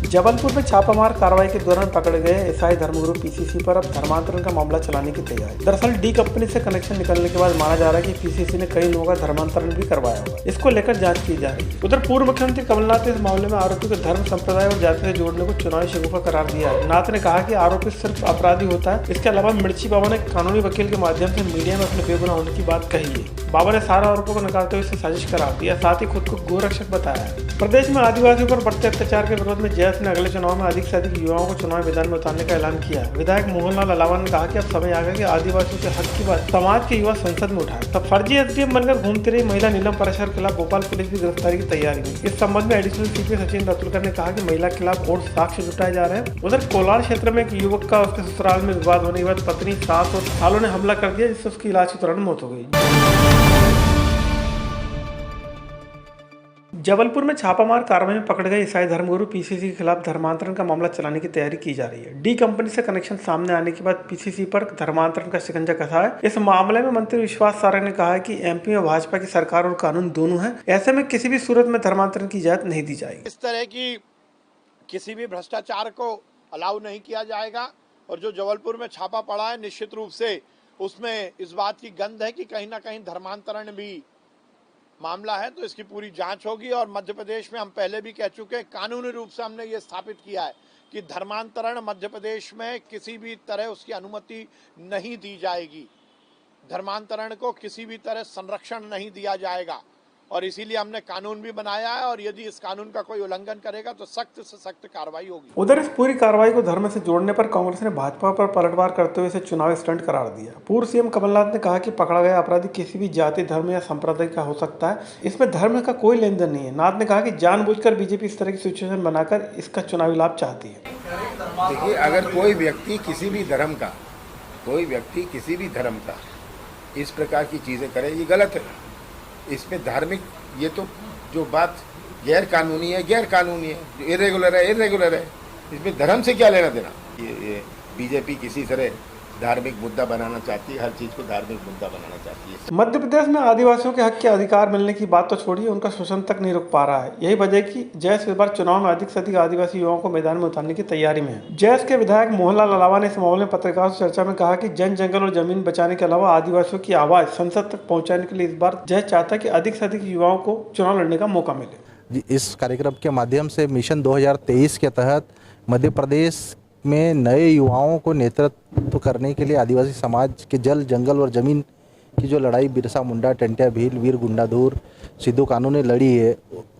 जबलपुर में छापामार कार्रवाई के दौरान पकड़े गए एसआई धर्मगुरु पीसीसी पर अब धर्मांतरण का मामला चलाने की तैयारी। दरअसल डी कंपनी से कनेक्शन निकलने के बाद माना जा रहा है कि पीसीसी ने कई लोगों का धर्मांतरण भी करवाया होगा। इसको लेकर जांच की जा रही है। उधर पूर्व मुख्यमंत्री कमलनाथ ने इस मामले में आरोपी को धर्म संप्रदाय और जाति से जोड़ने को चुनावी शगुफा करार दिया है। नाथ ने कहा कि आरोपी सिर्फ अपराधी होता है। इसके अलावा मिर्ची बाबा ने कानूनी वकील के माध्यम से मीडिया में अपने बेगुनाह होने की बात कही है। बाबा ने सारा आरोपों को नकारते हुए इसे साजिश करार दिया, साथ ही खुद को गोरक्षक बताया है। प्रदेश में आदिवासियों पर बढ़ते अत्याचार के विरोध में जैस ने अगले चुनाव में अधिक से अधिक युवाओं को चुनाव मैदान में उतारने का ऐलान किया। विधायक मोहनलाल अलावा ने कहा कि अब समय आ गया कि आदिवासियों के हक की बात समाज के युवा संसद में उठाए। तब फर्जी एसडीएम बनकर घूमती रही महिला नीलम पारेसर के खिलाफ भोपाल पुलिस की गिरफ्तारी की तैयारी में। इस संबंध में एडिशनल सीपी सचिन रतुलकर ने कहा कि महिला के खिलाफ और साक्ष्य जुटाए जा रहे हैं। उधर कोलार क्षेत्र में एक युवक का उसके ससुराल में विवाद होने के बाद पत्नी, सास और सालों ने हमला कर दिया, जिससे उसकी इलाज के दौरान मौत हो गई। जबलपुर में छापामार कार्रवाई में पकड़े गए ईसाई धर्मगुरु पीसीसी के खिलाफ धर्मांतरण का मामला चलाने की तैयारी की जा रही है। डी कंपनी से कनेक्शन सामने आने के बाद पीसीसी पर धर्मांतरण का शिकंजा कसा है। इस मामले में मंत्री विश्वास सारंग ने कहा है कि एमपी में भाजपा की सरकार और कानून दोनों है, ऐसे में किसी भी सूरत में धर्मांतरण की इजाजत नहीं दी जाएगी। इस तरह की किसी भी भ्रष्टाचार को अलाउ नहीं किया जाएगा। और जो जबलपुर में छापा पड़ा है, निश्चित रूप से उसमें इस बात की गंध है कि कहीं ना कहीं धर्मांतरण भी मामला है, तो इसकी पूरी जांच होगी। और मध्य प्रदेश में हम पहले भी कह चुके हैं, कानूनी रूप से हमने ये स्थापित किया है कि धर्मांतरण मध्य प्रदेश में किसी भी तरह उसकी अनुमति नहीं दी जाएगी। धर्मांतरण को किसी भी तरह संरक्षण नहीं दिया जाएगा और इसीलिए हमने कानून भी बनाया है और यदि इस कानून का कोई उल्लंघन करेगा तो सख्त से सख्त कार्रवाई होगी। उधर इस पूरी कार्रवाई को धर्म से जोड़ने पर कांग्रेस ने भाजपा पर पलटवार करते हुए इसे चुनावी स्टंट करार दिया। पूर्व सीएम कमलनाथ ने कहा कि पकड़ा गया अपराधी किसी भी जाति, धर्म या संप्रदाय का हो सकता है, इसमें धर्म का कोई लेन देन नहीं है। नाथ ने कहा कि जानबूझकर बीजेपी इस तरह की सिचुएशन बनाकर इसका चुनावी लाभ चाहती है। देखिए, अगर कोई व्यक्ति किसी भी धर्म का इस प्रकार की चीजें करे, ये गलत है। इसमें धार्मिक, ये तो जो बात गैर कानूनी है, जो इरेगुलर है, इसमें धर्म से क्या लेना देना। ये बीजेपी किसी तरह धार्मिक मुद्दा बनाना चाहती है, हर चीज को धार्मिक मुद्दा बनाना चाहती है। मध्य प्रदेश में आदिवासियों के हक के अधिकार मिलने की बात तो छोड़िए, उनका शोषण तक नहीं रुक पा रहा है। यही वजह कि जैस इस बार चुनाव में अधिक से अधिक आदिवासी युवाओं को मैदान में उतारने की तैयारी में है। जैस के विधायक मोहनलाल अलावा ने इस मामले में पत्रकारों से चर्चा में कहा कि जंगल और जमीन बचाने के अलावा आदिवासियों की आवाज संसद तक पहुँचाने के लिए इस बार जैस चाहता है कि अधिक से अधिक युवाओं को चुनाव लड़ने का मौका मिले। इस कार्यक्रम के माध्यम से मिशन 2023 के तहत मध्य प्रदेश में नए युवाओं को नेतृत्व करने के लिए आदिवासी समाज के जल, जंगल और ज़मीन की जो लड़ाई बिरसा मुंडा, टंट्या भील, वीर गुंडाधुर, सिद्धू कानू ने लड़ी है,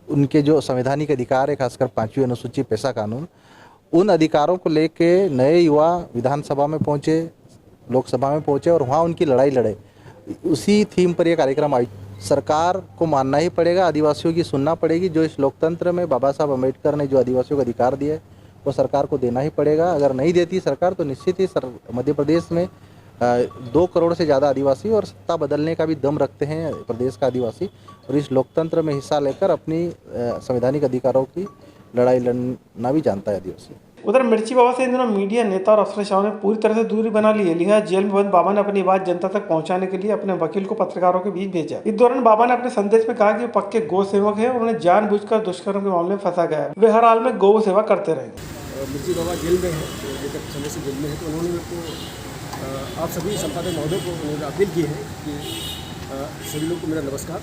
उनके जो संवैधानिक अधिकार है, खासकर 5वीं अनुसूची पेशा कानून, उन अधिकारों को लेके नए युवा विधानसभा में पहुँचे, लोकसभा में पहुँचे और वहाँ उनकी लड़ाई लड़े। उसी थीम पर यह कार्यक्रम आयोजित। सरकार को मानना ही पड़ेगा, आदिवासियों की सुनना पड़ेगी। जो इस लोकतंत्र में बाबा साहब अम्बेडकर ने जो आदिवासियों को अधिकार दिया है वो सरकार को देना ही पड़ेगा। अगर नहीं देती सरकार तो निश्चित ही मध्य प्रदेश में 2 करोड़ से ज़्यादा आदिवासी और सत्ता बदलने का भी दम रखते हैं प्रदेश का आदिवासी, और इस लोकतंत्र में हिस्सा लेकर अपनी संवैधानिक अधिकारों की लड़ाई लड़ना भी जानता है आदिवासी। उधर मिर्ची बाबा से इन दिनों मीडिया नेता और अफसरशाहों ने पूरी तरह से दूरी बना ली है। लिहाजा जेल में बंद बाबा ने अपनी बात जनता तक पहुंचाने के लिए अपने वकील को पत्रकारों के बीच भेजा। इस दौरान बाबा ने अपने संदेश में कहा कि वो पक्के गौ सेवक है और उन्हें जानबूझकर दुष्कर्म के मामले में फंसा गया है। वे हर हाल में गौ सेवा करते रहेंगे। मिर्ची बाबा जेल में है, अभी तक समय से जेल में है, तो उन्होंने मेरे को आप सभी संपादक महोदय को उन्होंने अपील की है कि सभी लोग को मेरा नमस्कार।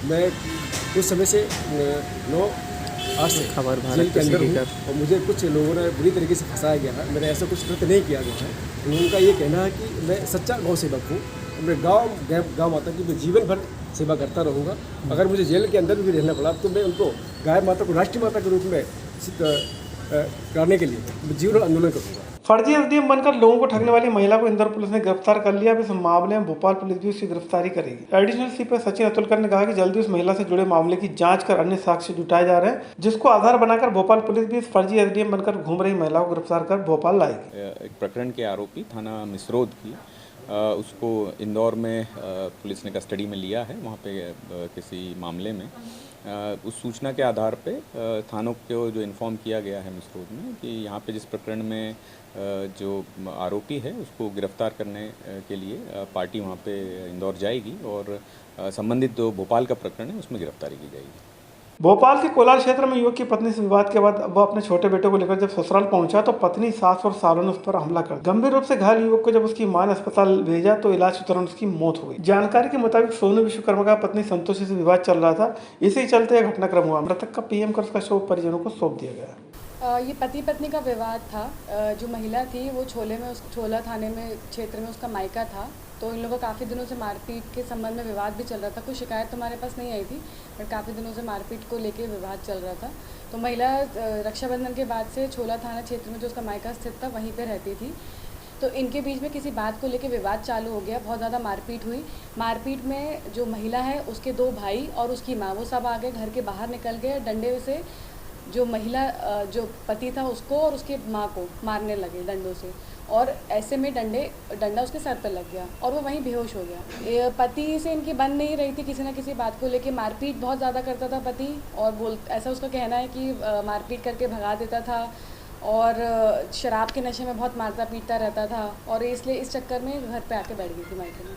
मैं कुछ समय से 9 से खबर जेल के अंदर हूँ और मुझे कुछ लोगों ने बुरी तरीके से फंसाया गया है। मैंने ऐसा कुछ कृत्य नहीं किया गया है। उनका ये कहना है कि मैं सच्चा गौ सेवक हूँ, मैं गाँव माता की मैं जीवन भर सेवा करता रहूँगा। अगर मुझे जेल के अंदर भी रहना पड़ा तो मैं उनको गाय माता को राष्ट्रीय माता के रूप में करने के लिए जीवन आंदोलन करूँगा। फर्जी एसडीएम बनकर लोगों को ठगने वाली महिला को इंदौर पुलिस ने गिरफ्तार कर लिया। अब इस मामले में भोपाल पुलिस भी उसकी गिरफ्तारी करेगी। एडिशनल सीपी सचिन रतुलकर ने कहा कि जल्दी उस महिला से जुड़े मामले की जांच कर अन्य साक्ष्य जुटाए जा रहे हैं, जिसको आधार बनाकर भोपाल पुलिस भी इस फर्जी एसडीएम बनकर घूम रही महिला को गिरफ्तार कर भोपाल लाएगी। एक प्रकरण के आरोपी थाना मिसरोद की उसको इंदौर में पुलिस ने कस्टडी में लिया है। वहाँ पे किसी मामले में उस सूचना के आधार पे थानों को जो इन्फॉर्म किया गया है मिसरोद में कि यहाँ पे जिस प्रकरण में जो आरोपी है उसको गिरफ्तार करने के लिए पार्टी वहाँ पे इंदौर जाएगी और संबंधित जो भोपाल का प्रकरण है उसमें गिरफ्तारी की जाएगी। भोपाल के कोलार क्षेत्र में युवक की पत्नी से विवाद के बाद वह अपने छोटे बेटे को लेकर जब ससुराल पहुंचा तो पत्नी, सास और सालों ने उस पर हमला कर गंभीर रूप से घायल युवक को जब उसकी मां ने अस्पताल भेजा तो इलाज के दौरान उसकी मौत हो गई। जानकारी के मुताबिक सोनू विश्वकर्मा का पत्नी संतोषी से विवाद चल रहा था, इसी चलते यह घटनाक्रम हुआ। मृतक का पीएम कर उसका शव परिजनों को सौंप दिया गया। ये पति पत्नी का विवाद था। जो महिला थी वो छोला थाने में क्षेत्र में उसका मायका था, तो इन लोगों को काफ़ी दिनों से मारपीट के संबंध में विवाद भी चल रहा था। कोई शिकायत तो हमारे पास नहीं आई थी, बट काफ़ी दिनों से मारपीट को लेके विवाद चल रहा था। तो महिला रक्षाबंधन के बाद से छोला थाना क्षेत्र में जो उसका मायका स्थित था वहीं पर रहती थी। तो इनके बीच में किसी बात को लेके विवाद चालू हो गया, बहुत ज़्यादा मारपीट हुई। मारपीट में जो महिला है उसके 2 भाई और उसकी माँ वो सब आ गए, घर के बाहर निकल गए, डंडे से जो महिला जो पति था उसको और उसके माँ को मारने लगे डंडों से, और ऐसे में डंडा उसके सर पर लग गया और वो वहीं बेहोश हो गया। पति से इनकी बन नहीं रही थी, किसी ना किसी बात को लेके मारपीट बहुत ज़्यादा करता था पति, और ऐसा उसका कहना है कि मारपीट करके भगा देता था और शराब के नशे में बहुत मारता पीटता रहता था, और इसलिए इस चक्कर में घर पे आके बैठ गई थी मायके में।